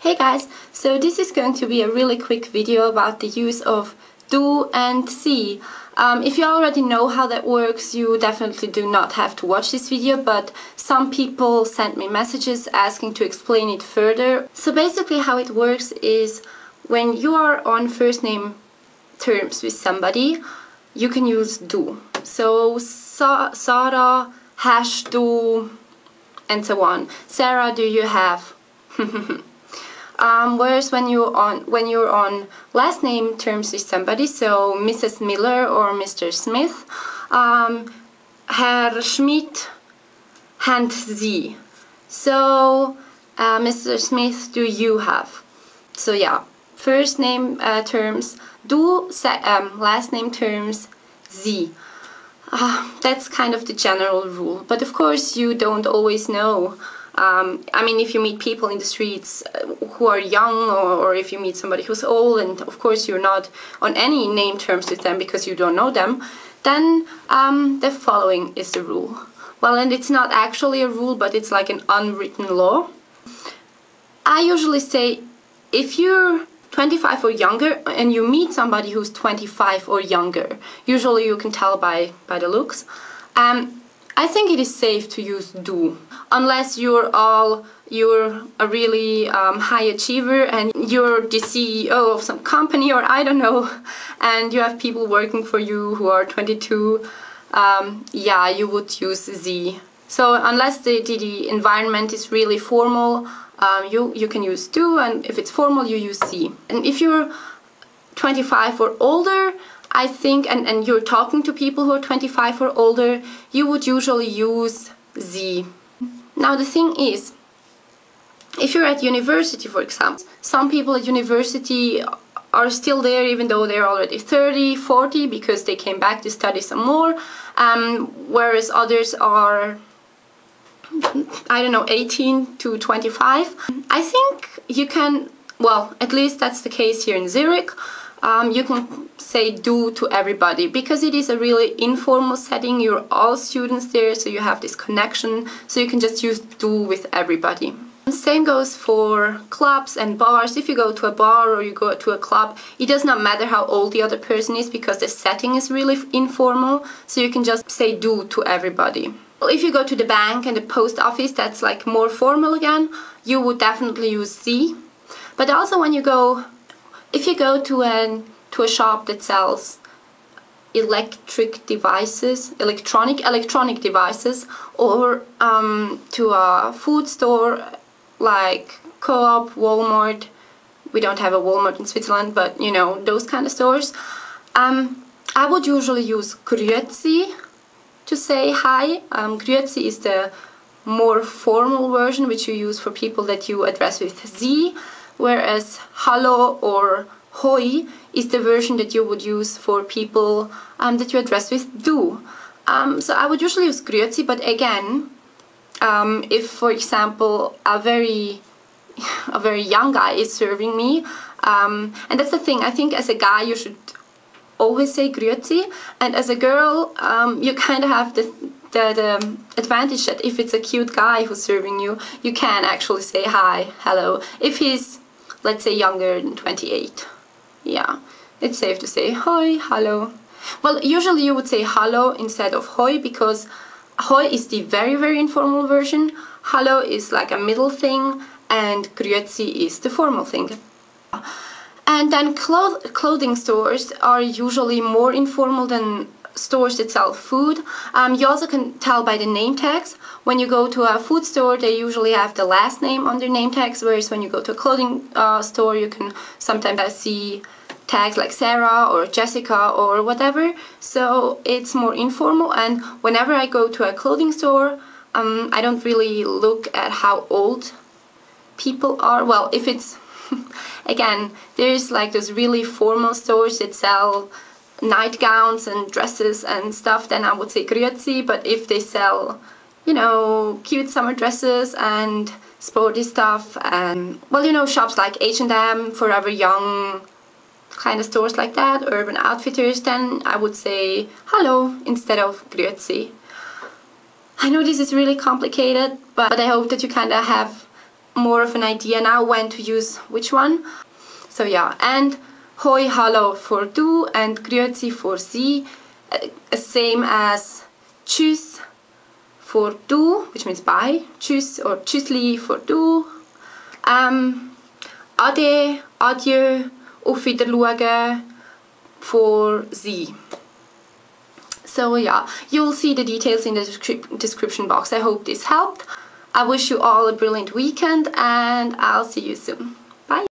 Hey guys, so this is going to be a really quick video about the use of do and see. If you already know how that works, you definitely do not have to watch this video, but some people sent me messages asking to explain it further. So basically how it works is when you are on first name terms with somebody, you can use do. So Sarah hash do and so on. Sarah, do you have? Whereas when you're on last name terms with somebody, so Mrs. Miller or Mr. Smith, Herr Schmidt, hand Sie. So Mr. Smith, do you have? So yeah, first name terms do, last name terms Sie. That's kind of the general rule, but of course you don't always know. I mean, if you meet people in the streets who are young, or if you meet somebody who's old, and of course you're not on any name terms with them because you don't know them, then the following is the rule. Well, and it's not actually a rule, but it's like an unwritten law. I usually say if you're 25 or younger and you meet somebody who's 25 or younger, usually you can tell by the looks, I think it is safe to use do, unless you're a really high achiever and you're the CEO of some company, or I don't know, and you have people working for you who are 22, yeah, you would use Sie. So unless the environment is really formal, you can use do, and if it's formal you use Sie. And if you're 25 or older, I think, and you're talking to people who are 25 or older, you would usually use Sie. Now the thing is, if you're at university, for example, some people at university are still there even though they're already 30, 40 because they came back to study some more, whereas others are, I don't know, 18 to 25. I think you can, well, at least that's the case here in Zurich. You can say do to everybody because it is a really informal setting. You're all students there, so you have this connection, so you can just use do with everybody. The same goes for clubs and bars. If you go to a bar or you go to a club, it does not matter how old the other person is because the setting is really informal, so you can just say do to everybody. If you go to the bank and the post office, that's like more formal again, you would definitely use Sie. But also when you go, if you go to a shop that sells electronic devices, or to a food store like Co-op, Walmart. We don't have a Walmart in Switzerland, but you know, those kind of stores. I would usually use Grüezi to say hi. Grüezi is the more formal version, which you use for people that you address with Sie, whereas Hallo or Hoi is the version that you would use for people that you address with do. So I would usually use Grüezi, but again, if, for example, a very young guy is serving me, and that's the thing, I think as a guy you should always say Grüezi, and as a girl you kind of have the advantage that if it's a cute guy who's serving you, you can actually say hi, hello. If he's, let's say, younger than 28, yeah, it's safe to say hoi, hello. Well, usually you would say hello instead of hoi because hoi is the very informal version, hello is like a middle thing, and Grüezi is the formal thing. And then clothing stores are usually more informal than stores that sell food. You also can tell by the name tags. When you go to a food store, they usually have the last name on their name tags, whereas when you go to a clothing store, you can sometimes see tags like Sarah or Jessica or whatever. So it's more informal, and whenever I go to a clothing store, I don't really look at how old people are. Well, if it's again, there's like those really formal stores that sell nightgowns and dresses and stuff, then I would say Grüezi. But if they sell, you know, cute summer dresses and sporty stuff, and well, you know, shops like H&M, Forever Young, kind of stores like that, Urban Outfitters, then I would say hello instead of Grüezi. I know this is really complicated, but I hope that you kind of have more of an idea now when to use which one. So yeah, and hoi hallo for du and grüezi for sie, same as tschüss for du, which means bye, tschüss or tschüssli for du, ade, adieu, auf Wiedersehen for sie. So yeah, you'll see the details in the description box. I hope this helped. I wish you all a brilliant weekend and I'll see you soon.